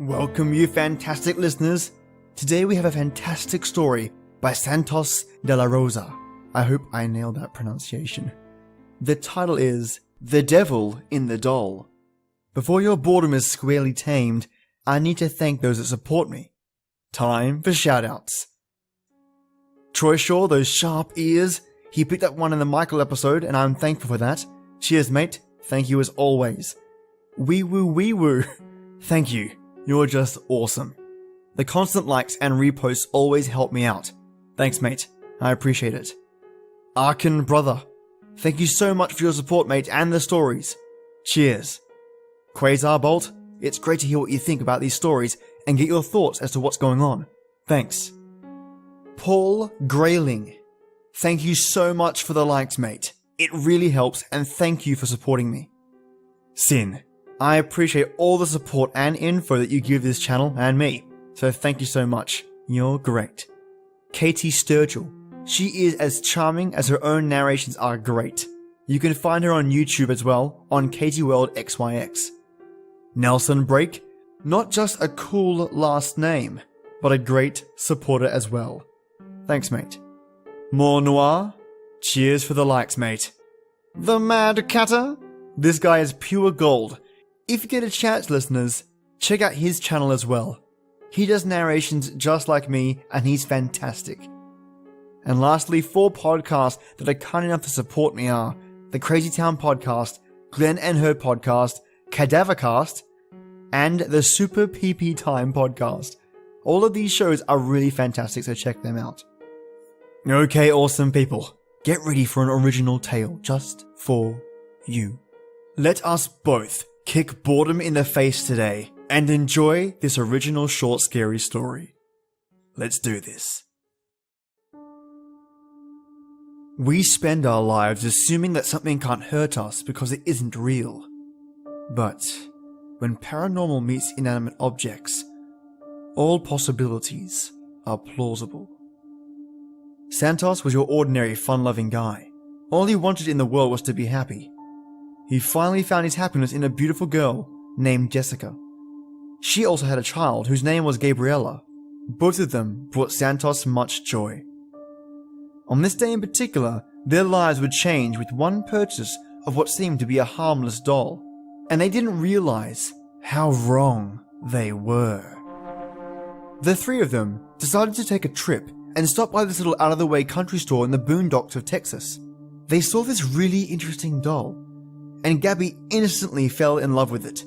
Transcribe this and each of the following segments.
Welcome you fantastic listeners. Today we have a fantastic story by Santos Del La Rosa. I hope I nailed that pronunciation. The title is The Devil in the Doll. Before your boredom is squarely tamed, I need to thank those that support me. Time for shoutouts. Troy Shaw, those sharp ears. He picked up one in the Michael episode and I'm thankful for that. Cheers mate, thank you as always. Wee woo. Thank you. You're just awesome. The constant likes and reposts always help me out. Thanks, mate. I appreciate it. Arkin Brother. Thank you so much for your support, mate, and the stories. Cheers. Quasar Bolt. It's great to hear what you think about these stories and get your thoughts as to what's going on. Thanks. Paul Grayling. Thank you so much for the likes, mate. It really helps, and thank you for supporting me. Sin. I appreciate all the support and info that you give this channel and me, so thank you so much. You're great. Katie Sturgill. She is as charming as her own narrations are great. You can find her on YouTube as well, on Katie World XYX. Nelson Brake. Not just a cool last name, but a great supporter as well. Thanks, mate. More Noir. Cheers for the likes, mate. The Mad Catter. This guy is pure gold. If you get a chance, listeners, check out his channel as well. He does narrations just like me, and he's fantastic. And lastly, 4 podcasts that are kind enough to support me are the Crazy Town Podcast, Glenn and Her Podcast, Cadavercast, and the Super PP Time Podcast. All of these shows are really fantastic, so check them out. Okay, awesome people. Get ready for an original tale just for you. Let us both kick boredom in the face today and enjoy this original short scary story. Let's do this. We spend our lives assuming that something can't hurt us because it isn't real. But when paranormal meets inanimate objects, all possibilities are plausible. Santos was your ordinary fun-loving guy. All he wanted in the world was to be happy. He finally found his happiness in a beautiful girl named Jessica. She also had a child whose name was Gabriella. Both of them brought Santos much joy. On this day in particular, their lives would change with one purchase of what seemed to be a harmless doll, and they didn't realize how wrong they were. The 3 of them decided to take a trip and stop by this little out-of-the-way country store in the boondocks of Texas. They saw this really interesting doll, and Gabby innocently fell in love with it.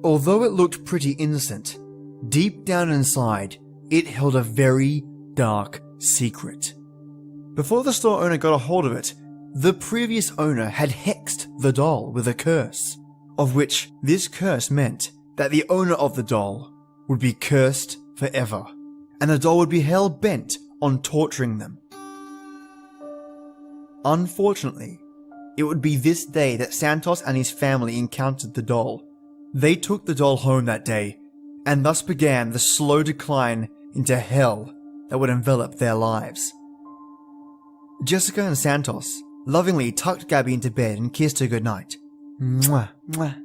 Although it looked pretty innocent, deep down inside, it held a very dark secret. Before the store owner got a hold of it, the previous owner had hexed the doll with a curse, of which this curse meant that the owner of the doll would be cursed forever, and the doll would be hell-bent on torturing them. Unfortunately, it would be this day that Santos and his family encountered the doll. They took the doll home that day, and thus began the slow decline into hell that would envelop their lives. Jessica and Santos lovingly tucked Gabby into bed and kissed her goodnight. Mwah, mwah.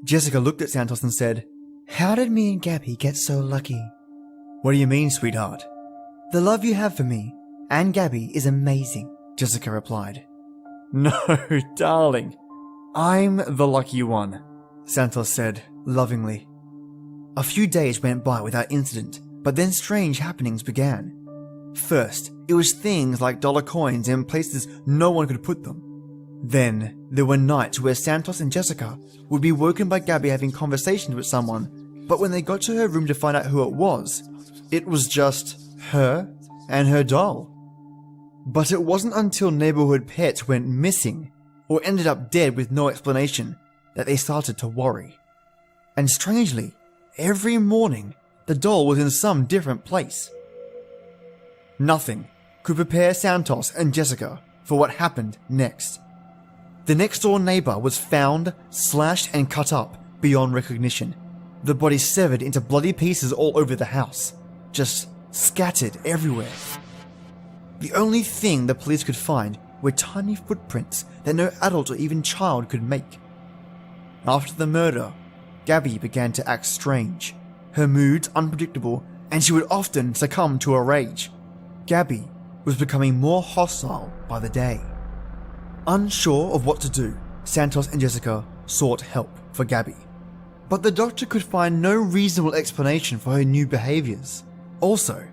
Jessica looked at Santos and said, "How did me and Gabby get so lucky?" "What do you mean, sweetheart?" "The love you have for me and Gabby is amazing," Jessica replied. "No, darling. I'm the lucky one," Santos said, lovingly. A few days went by without incident, but then strange happenings began. First, it was things like dollar coins in places no one could put them. Then, there were nights where Santos and Jessica would be woken by Gabby having conversations with someone, but when they got to her room to find out who it was just her and her doll. But it wasn't until neighborhood pets went missing or ended up dead with no explanation that they started to worry. And strangely, every morning, the doll was in some different place. Nothing could prepare Santos and Jessica for what happened next. The next door neighbor was found, slashed and cut up beyond recognition. The body severed into bloody pieces all over the house, just scattered everywhere. The only thing the police could find were tiny footprints that no adult or even child could make. After the murder, Gabby began to act strange, her moods unpredictable, and she would often succumb to a rage. Gabby was becoming more hostile by the day. Unsure of what to do, Santos and Jessica sought help for Gabby. But the doctor could find no reasonable explanation for her new behaviors. Also,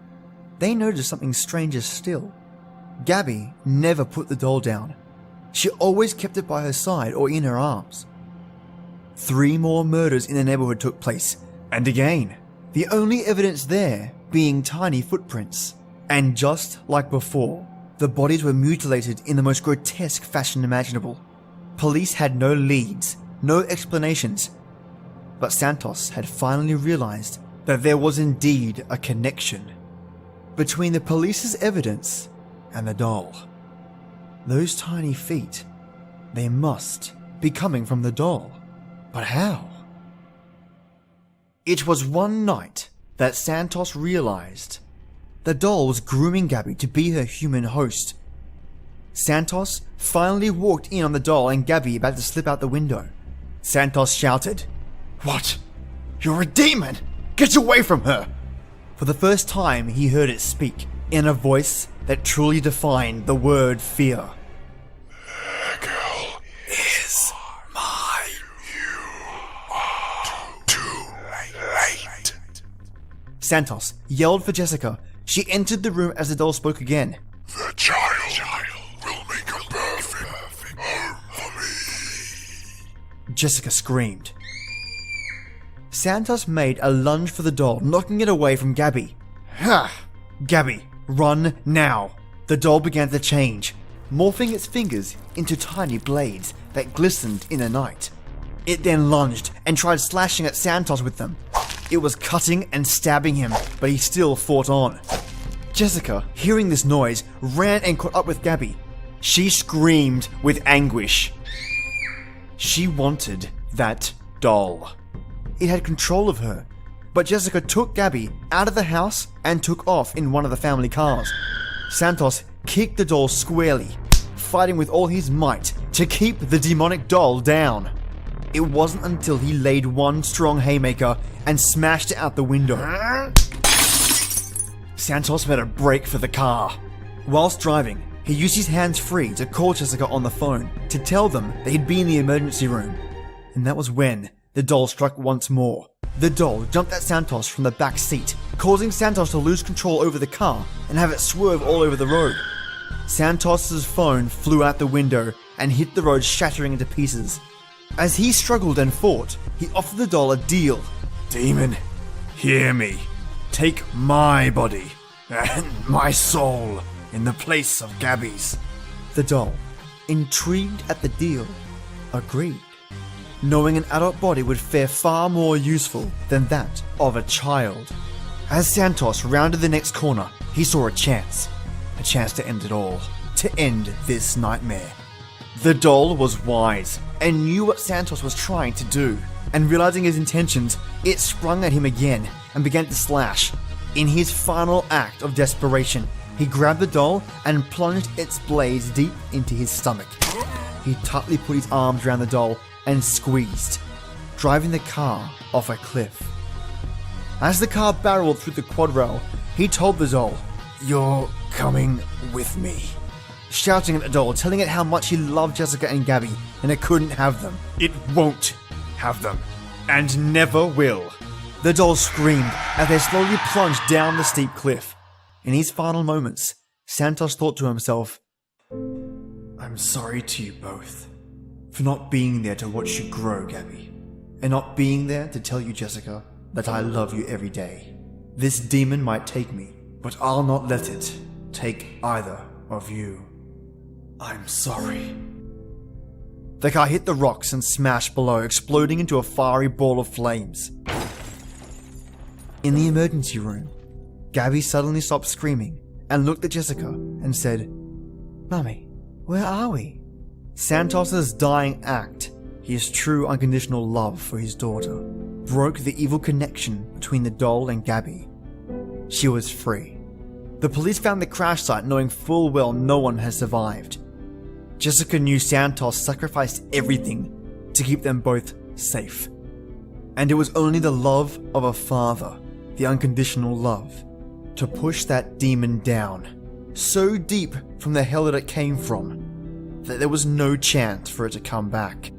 they noticed something stranger still. Gabby never put the doll down. She always kept it by her side or in her arms. 3 more murders in the neighborhood took place, and again, the only evidence there being tiny footprints. And just like before, the bodies were mutilated in the most grotesque fashion imaginable. Police had no leads, no explanations, but Santos had finally realized that there was indeed a connection between the police's evidence and the doll. Those tiny feet, they must be coming from the doll. But how? It was one night that Santos realized the doll was grooming Gabby to be her human host. Santos finally walked in on the doll and Gabby about to slip out the window. Santos shouted, "What? You're a demon! Get away from her!" For the first time, he heard it speak in a voice that truly defined the word fear. "The girl is mine. You are too late." Santos yelled for Jessica. She entered the room as the doll spoke again. "The child will make a perfect home for me." Jessica screamed. Santos made a lunge for the doll, knocking it away from Gabby. Ha! "Gabby, run now!" The doll began to change, morphing its fingers into tiny blades that glistened in the night. It then lunged and tried slashing at Santos with them. It was cutting and stabbing him, but he still fought on. Jessica, hearing this noise, ran and caught up with Gabby. She screamed with anguish. She wanted that doll. It had control of her, but Jessica took Gabby out of the house and took off in one of the family cars. Santos kicked the doll squarely, fighting with all his might to keep the demonic doll down. It wasn't until he laid one strong haymaker and smashed it out the window. Santos made a break for the car. Whilst driving, he used his hands free to call Jessica on the phone to tell them that he'd be in the emergency room. And that was when the doll struck once more. The doll jumped at Santos from the back seat, causing Santos to lose control over the car and have it swerve all over the road. Santos's phone flew out the window and hit the road, shattering into pieces. As he struggled and fought, he offered the doll a deal. "Demon, hear me. Take my body and my soul in the place of Gabby's." The doll, intrigued at the deal, agreed, knowing an adult body would fare far more useful than that of a child. As Santos rounded the next corner, he saw a chance to end it all, to end this nightmare. The doll was wise and knew what Santos was trying to do, and realizing his intentions, it sprung at him again and began to slash. In his final act of desperation, he grabbed the doll and plunged its blades deep into his stomach. He tightly put his arms around the doll and squeezed, driving the car off a cliff. As the car barreled through the quad rail, he told the doll, "You're coming with me," shouting at the doll, telling it how much he loved Jessica and Gabby, and it couldn't have them. It won't have them, and never will. The doll screamed as they slowly plunged down the steep cliff. In his final moments, Santos thought to himself, "I'm sorry to you both for not being there to watch you grow, Gabby, and not being there to tell you, Jessica, that I love you every day. This demon might take me, but I'll not let it take either of you. I'm sorry." The car hit the rocks and smashed below, exploding into a fiery ball of flames. In the emergency room, Gabby suddenly stopped screaming and looked at Jessica and said, "Mummy, where are we?" Santos's dying act, his true unconditional love for his daughter, broke the evil connection between the doll and Gabby. She was free. The police found the crash site knowing full well no one had survived. Jessica knew Santos sacrificed everything to keep them both safe. And it was only the love of a father, the unconditional love, to push that demon down, so deep from the hell that it came from, that there was no chance for it to come back.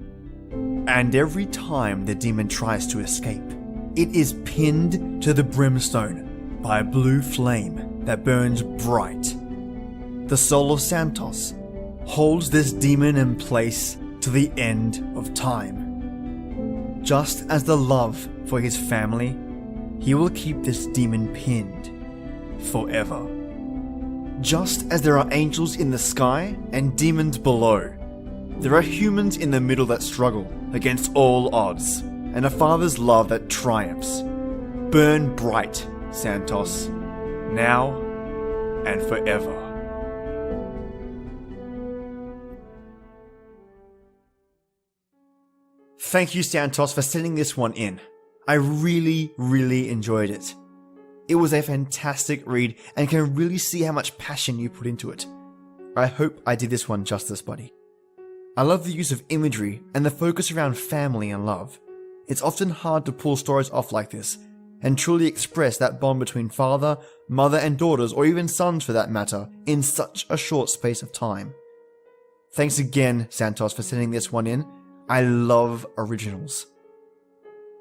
And every time the demon tries to escape, it is pinned to the brimstone by a blue flame that burns bright. The soul of Santos holds this demon in place to the end of time. Just as the love for his family, he will keep this demon pinned forever. Just as there are angels in the sky and demons below, there are humans in the middle that struggle against all odds, and a father's love that triumphs. Burn bright, Santos, now and forever. Thank you, Santos, for sending this one in. I really enjoyed it. It was a fantastic read and can really see how much passion you put into it. I hope I did this one justice, buddy. I love the use of imagery and the focus around family and love. It's often hard to pull stories off like this and truly express that bond between father, mother and daughters, or even sons for that matter, in such a short space of time. Thanks again, Santos, for sending this one in. I love originals.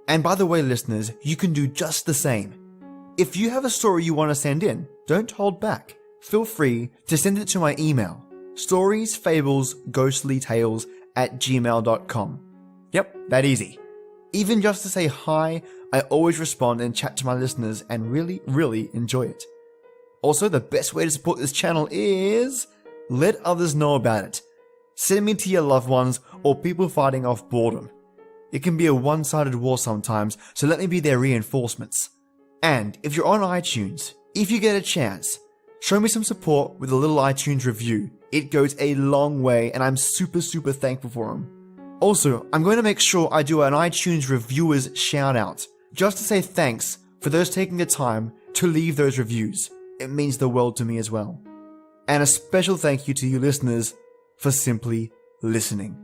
And by the way, listeners, you can do just the same. If you have a story you want to send in, don't hold back. Feel free to send it to my email, StoriesFablesGhostlyTales@gmail.com. Yep, that easy. Even just to say hi, I always respond and chat to my listeners and really enjoy it. Also, the best way to support this channel is let others know about it. Send me to your loved ones or people fighting off boredom. It can be a one-sided war sometimes, so let me be their reinforcements. And if you're on iTunes, if you get a chance, show me some support with a little iTunes review. It goes a long way and I'm super thankful for them. Also, I'm going to make sure I do an iTunes reviewers shout out, just to say thanks for those taking the time to leave those reviews. It means the world to me as well. And a special thank you to you listeners for simply listening.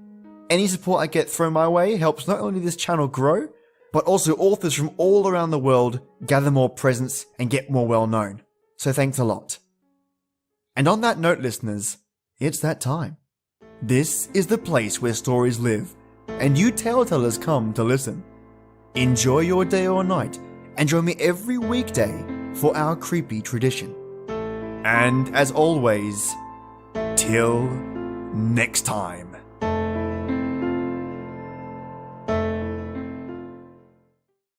Any support I get thrown my way helps not only this channel grow, but also authors from all around the world gather more presence and get more well known. So thanks a lot. And on that note, listeners, it's that time. This is the place where stories live, and you tale-tellers come to listen. Enjoy your day or night, and join me every weekday for our creepy tradition. And as always, till next time.